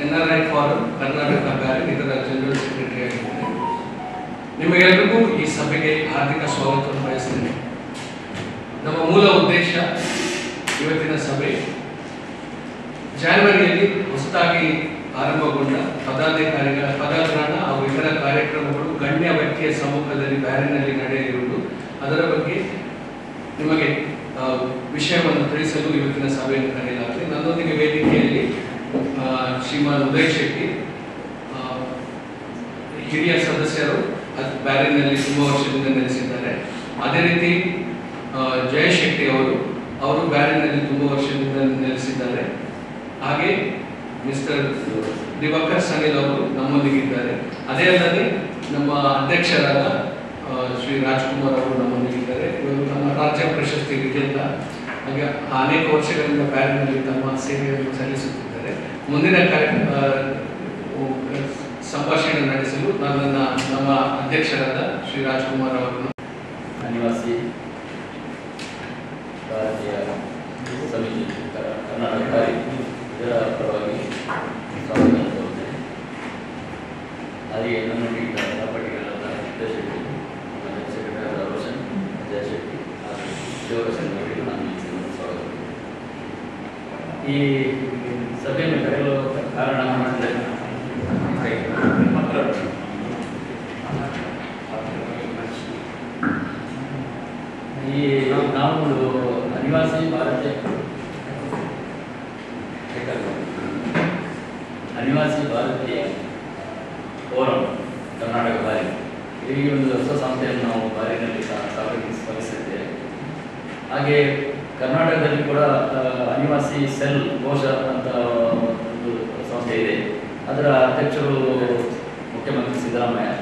NRI form Karnataka bank ಇದರ general secretary ಆಗಿದ್ದೇನೆ. ನಿಮಗೆಲ್ಲರಿಗೂ ಈ ಸಭೆಗೆ ಹಾರ್ದಿಕ ಸ್ವಾಗತವನ್ನು ಬಯಸ್ತೇನೆ. ನಮ್ಮ ಮೂಲ ಉದ್ದೇಶ ಇವತ್ತಿನ ಸಭೆ ಜಾನ್ವರಿಯಲ್ಲಿ ಹೊಸದಾಗಿ ಆರಂಭಗೊಂಡ ಪದಾಧಿಕಾರಿಗಳ ಪದಗ್ರಹಣ ಹಾಗೂ ಇತರ ಕಾರ್ಯಕ್ರಮಗಳು ಗಣ್ಯ ವ್ಯಕ್ತಿಯ ಸಮ್ಮುಖದಲ್ಲಿ ಬ್ಯಾರಿನಲ್ಲಿ ನಡೆಯಲಿರುವುದು, ಅದರ ಬಗ್ಗೆ ನಿಮಗೆ ವಿಷಯವನ್ನು ತಿಳಿಸಲು ಇವತ್ತಿನ ಸಭೆಯನ್ನು ಕರೆಯಲಾಗಿದೆ. ನನ್ನೊಂದಿಗೆ ವೇದಿಕೆಯಲ್ಲಿ ಶ್ರೀಮಾನ್ ಉದಯ್ ಶೆಟ್ಟಿ, ಹಿರಿಯ ಸದಸ್ಯರು ಬ್ಯಾರಿನಲ್ಲಿ ತುಂಬ ವರ್ಷದಿಂದ ನೆಲೆಸಿದ್ದಾರೆ. ಅದೇ ರೀತಿ ಜಯ ಶೆಟ್ಟಿ ಅವರು ಬ್ಯಾರಿನಲ್ಲಿ ತುಂಬ ವರ್ಷದಿಂದ ನೆಲೆಸಿದ್ದಾರೆ. ಹಾಗೆ ಮಿಸ್ಟರ್ ದಿವಾಕರ್ ಸನಿಲ್ ಅವರು ನಮ್ಮೊಂದಿಗಿದ್ದಾರೆ. ಅದೇ ಅಲ್ಲದೆ ನಮ್ಮ ಅಧ್ಯಕ್ಷರಾದ ಶ್ರೀ ರಾಜ್ಕುಮಾರ್ ಅವರು ನಮ್ಮೊಂದಿಗಿದ್ದಾರೆ. ಇವರು ನಮ್ಮ ರಾಜ್ಯ ಪ್ರಶಸ್ತಿ ವಿಜೇತ. ಹಾಗೆ ಅನೇಕ ವರ್ಷಗಳಿಂದ ಬ್ಯಾರಿನಲ್ಲಿ ತಮ್ಮ ಸೇವೆಯನ್ನು ಸಲ್ಲಿಸುತ್ತಿದ್ದಾರೆ. ಮುಂದಿನ ಸಂಭಾಷಣೆ ನಡೆಸಲು ನಮ್ಮ ಅಧ್ಯಕ್ಷರಾದ ಶ್ರೀ ರಾಜ್ಕುಮಾರ್ ಅವರನ್ನು ಅನಿವಾಸಿ ಭಾರತೀಯ ಸಮಿತಿ ಕರ್ನಾಟಕ ಇದರ ಪರವಾಗಿ ಸ್ವಾಗತ ಕೋರುತ್ತೇನೆ. ಹಾಗೆ ನನ್ನೊಂದಿಗೆ ಸಹಪಾಠಿಗಳಾದ ಶೆಟ್ಟಿ, ಸೆಕ್ರೆಟರಿಯಾದ ರೋಷನ್, ಜಯ ಶೆಟ್ಟಿ ಹಾಗೂ ಶಿವರೋಷನ್ ಅವರಿಗೆ ನಾನು ಸ್ವಾಗತ. ಈ ಸಭೆಯನ್ನು ಕರೆಯಲು ಕಾರಣ ಅಂದರೆ ನಾವು ಒಂದು ಅನಿವಾಸಿ ಭಾರತೀಯ ಫೋರಂ ಕರ್ನಾಟಕ ಬಾರಿ, ಈ ಒಂದು ಹೊಸ ಸಂಸ್ಥೆಯನ್ನು ನಾವು ಬಾರಿನಲ್ಲಿ ಸ್ಥಾಪಿಸಿದ್ದೇವೆ. ಹಾಗೆ ಕರ್ನಾಟಕದಲ್ಲಿ ಕೂಡ ಅನಿವಾಸಿ ಸೆಲ್ ಕೋಶ ಅಂತ ಒಂದು ಸಂಸ್ಥೆ ಇದೆ. ಅದರ ಅಧ್ಯಕ್ಷರು ಮುಖ್ಯಮಂತ್ರಿ ಸಿದ್ದರಾಮಯ್ಯ,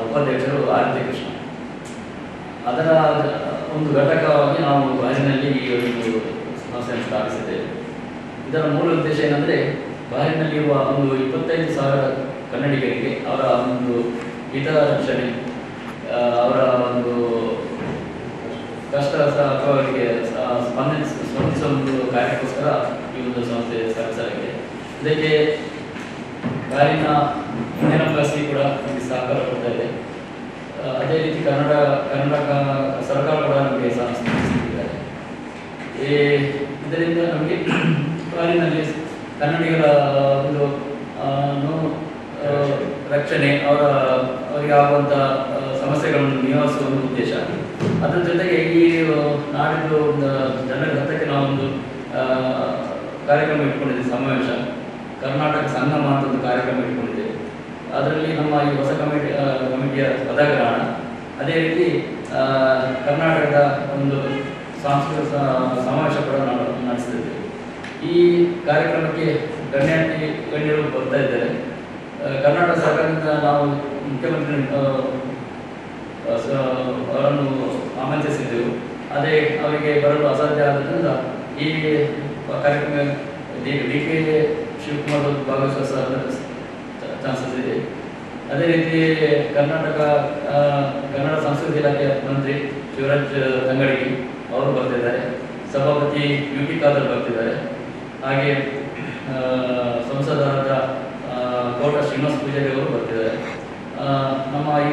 ಉಪಾಧ್ಯಕ್ಷರು ಆರ್.ಟಿ. ಕೃಷ್ಣ. ಅದರ ಒಂದು ಘಟಕವಾಗಿ ನಾವು ಬಾರಿನಲ್ಲಿ ಈ ಒಂದು ಸಂಸ್ಥೆಯನ್ನು ಸ್ಥಾಪಿಸಿದ್ದೇವೆ. ಇದರ ಮೂಲ ಉದ್ದೇಶ ಏನಂದರೆ, ಬಾರಿನಲ್ಲಿರುವ ಒಂದು 25,000 ಕನ್ನಡಿಗರಿಗೆ ಅವರ ಒಂದು ಹಿತ ರಕ್ಷಣೆ, ಅವರ ಒಂದು ಕಷ್ಟ ಅಥವಾ ಅವರಿಗೆ ಸ್ಪಂದಿಸುವ ಒಂದು ಕಾರ್ಯಕ್ಕೋಸ್ಕರ ಈ ಒಂದು ಸಂಸ್ಥೆ ಸ್ಥಾಪಿಸಲಾಗಿದೆ. ಇದಕ್ಕೆ ಬಾರಿನ ಇಂದಿನ ಪ್ಲಸ್ಲಿ ಕೂಡ ನಮಗೆ ಸಹಕಾರ ಕೊಡ್ತಾ ಇದೆ. ಅದೇ ರೀತಿ ಕರ್ನಾಟಕ ಸರ್ಕಾರ ಕೂಡ ನಮಗೆ ಸಹಕರಿಸುತ್ತಿದ್ದಾರೆ. ಇದರಿಂದ ನಮಗೆ ಬಾರಿನಲ್ಲಿ ಕನ್ನಡಿಗರ ಒಂದು ರಕ್ಷಣೆ, ಅವರಿಗೆ ಆಗುವಂಥ ಸಮಸ್ಯೆಗಳನ್ನು ನಿವಾರಿಸುವ ಒಂದು ಉದ್ದೇಶ. ಅದರ ಜೊತೆಗೆ ಈ ನಾಡಿದ್ದು ಜನವರಿ 10ಕ್ಕೆ ನಾವೊಂದು ಕಾರ್ಯಕ್ರಮ ಇಟ್ಕೊಂಡಿದ್ದೇವೆ, ಸಮಾವೇಶ ಕರ್ನಾಟಕ ಸಂಗಮ ಅಂತ ಒಂದು ಕಾರ್ಯಕ್ರಮ ಇಟ್ಕೊಂಡಿದ್ದೇವೆ. ಅದರಲ್ಲಿ ನಮ್ಮ ಈ ಹೊಸ ಕಮಿಟಿಯ ಪದಗ್ರಹಣ, ಅದೇ ರೀತಿ ಕರ್ನಾಟಕದ ಒಂದು ಸಾಂಸ್ಕೃತಿಕ ಸಮಾವೇಶ ಕೂಡ ನಡೆಸಿದ್ದೇವೆ. ಈ ಕಾರ್ಯಕ್ರಮಕ್ಕೆ ಗಣ್ಯರು ಬರ್ತಾ ಇದ್ದಾರೆ. ಕರ್ನಾಟಕ ಸರ್ಕಾರದಿಂದ ನಾವು ಮುಖ್ಯಮಂತ್ರಿ ಅವರನ್ನು ಆಮಂತ್ರಿಸಿದ್ದೆವು. ಅದೇ ಅವರಿಗೆ ಬರಲು ಅಸಾಧ್ಯ ಆದ್ದರಿಂದ ಈ ಕಾರ್ಯಕ್ರಮ ಡಿ.ಕೆ. ಶಿವಕುಮಾರ್ ಭಾಗವಹಿಸುವ ಚಾನ್ಸಸ್ ಇದೆ. ಅದೇ ರೀತಿ ಕನ್ನಡ ಸಂಸ್ಕೃತಿ ಇಲಾಖೆ ಮಂತ್ರಿ ಶಿವರಾಜ್ ತಂಗಡಗಿ ಅವರು ಬರ್ತಿದ್ದಾರೆ. ಸಭಾಪತಿ ಯು.ಟಿ. ಖಾದರ್ ಬರ್ತಿದ್ದಾರೆ. ಹಾಗೆ ಸಂಸದರಾದ ಕೋಟ ಶ್ರೀನಿವಾಸ ಪೂಜಾರಿ ಅವರು ಬರ್ತಿದ್ದಾರೆ. ನಮ್ಮ ಈ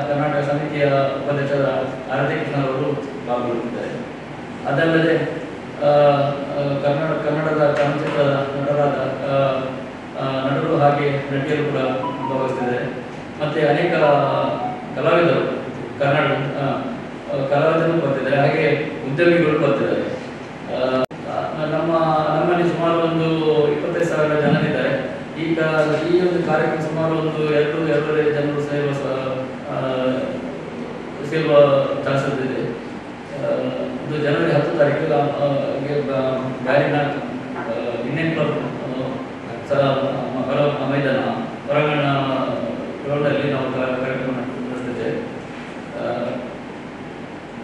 ಕರ್ನಾಟಕ ಸಮಿತಿಯ ಉಪಾಧ್ಯಕ್ಷರ ಆರ್.ಟಿ. ಕೃಷ್ಣ ಅವರು ಭಾಗವಹಿಸಿದ್ದಾರೆ. ಅದಲ್ಲದೆ ಕನ್ನಡದ ಚಲನಚಿತ್ರ ನಟರು ಹಾಗೆ ನಟಿಯರು ಕೂಡ ಭಾಗವಹಿಸ್ತಿದ್ದಾರೆ. ಮತ್ತು ಅನೇಕ ಕಲಾವಿದರು ಕಲಾವಿದರು ಬರ್ತಿದ್ದಾರೆ. ಹಾಗೆ ಉದ್ಯಮಿಗಳು ಬರ್ತಿದ್ದಾರೆ. ನಮ್ಮಲ್ಲಿ ಸುಮಾರು ಒಂದು 25,000 ಜನರಿದ್ದಾರೆ. ಈಗ ಈ ಒಂದು ಕಾರ್ಯಕ್ರಮ ಸುಮಾರು ಒಂದು 2-2.5 ಜನರು ಸೇರುವ ಚಾನ್ಸಸ್ ಇದೆ. ಇದು ಜನವರಿ 10 ತಾರೀಕು ಬ್ಯಾರಿನ ಇಂಡಿಯನ್ ಕ್ಲಬ್ ಮೈದಾನ ಹೊರಾಂಗಣ ರೋಡಲ್ಲಿ ನಾವು ಕಾರ್ಯಕ್ರಮ ನಡೆಸ್ತಿದ್ದೇವೆ.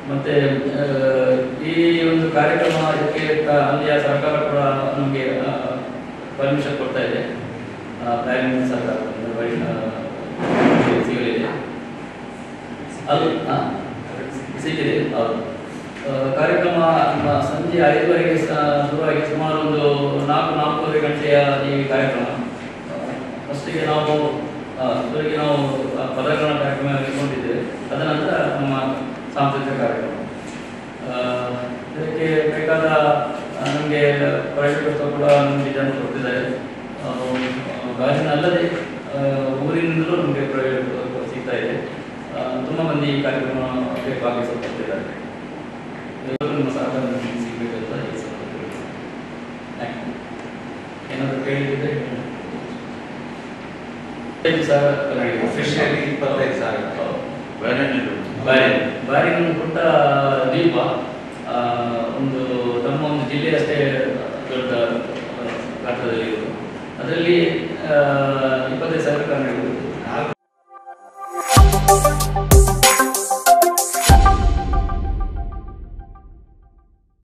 ಮತ್ತು ಈ ಒಂದು ಕಾರ್ಯಕ್ರಮ ಇದಕ್ಕೆ ಅಲ್ಲಿಯ ಸರ್ಕಾರ ಕೂಡ ನಮಗೆ ಪರ್ಮಿಷನ್ ಕೊಡ್ತಾ ಇದೆ. ಬ್ಯಾರಿನ ಸರ್ಕಾರ ಸಿಗಲಿದೆ, ಅದು ಸಿಕ್ಕಿದೆ. ಹೌದು, ಕಾರ್ಯಕ್ರಮ ಸಂಜೆ 5:30ಗೆ ಶುರುವಾಗಿ ಸುಮಾರು ಒಂದು 4-4:30 ಗಂಟೆಯ ಈ ಕಾರ್ಯಕ್ರಮ. ಫಸ್ಟಿಗೆ ನಾವು ಪದಗ್ರಹಣ ಕಾರ್ಯಕ್ರಮ ಇಟ್ಕೊಂಡಿದ್ದೇವೆ. ತದನಂತರ ನಮ್ಮ ಸಾಂಸ್ಕೃತಿಕ ಕಾರ್ಯಕ್ರಮ. ಇದಕ್ಕೆ ಬೇಕಾದ ನಮಗೆ ಪ್ರೈವೇಟ್ ಕೂಡ ನಮಗೆ ಜನ ಕೊಡ್ತಿದ್ದಾರೆ. ಗಾಜಿನಲ್ಲದೆ ಊರಿನಿಂದಲೂ ನಮಗೆ ಪ್ರೈವೇಟ್ ಸಿಗ್ತಾ ಇದೆ. ತುಂಬ ಮಂದಿ ಈ ಕಾರ್ಯಕ್ರಮಕ್ಕೆ ಭಾಗವಹಿಸಿಕೊಳ್ತಿದ್ದಾರೆ. ನಿಮ್ಮ ಸಹಕಾರ ಸಿಗಬೇಕಂತ ಈ ಸಂದರ್ಭದಲ್ಲಿ ಏನಾದರೂ ಕೇಳಿದ್ರೆ ಆಫಿಷಿಯಲಿ 25,000 ಬಾರಿನ ಪುಟ್ಟ ದ್ವೀಪ, ಒಂದು ನಮ್ಮ ಒಂದು ಜಿಲ್ಲೆಯಷ್ಟೇ ದೊಡ್ಡ ಗಾತ್ರದಲ್ಲಿ ಇರುವುದು. ಅದರಲ್ಲಿ 25,000 ಕನ್ನಡಿಗರು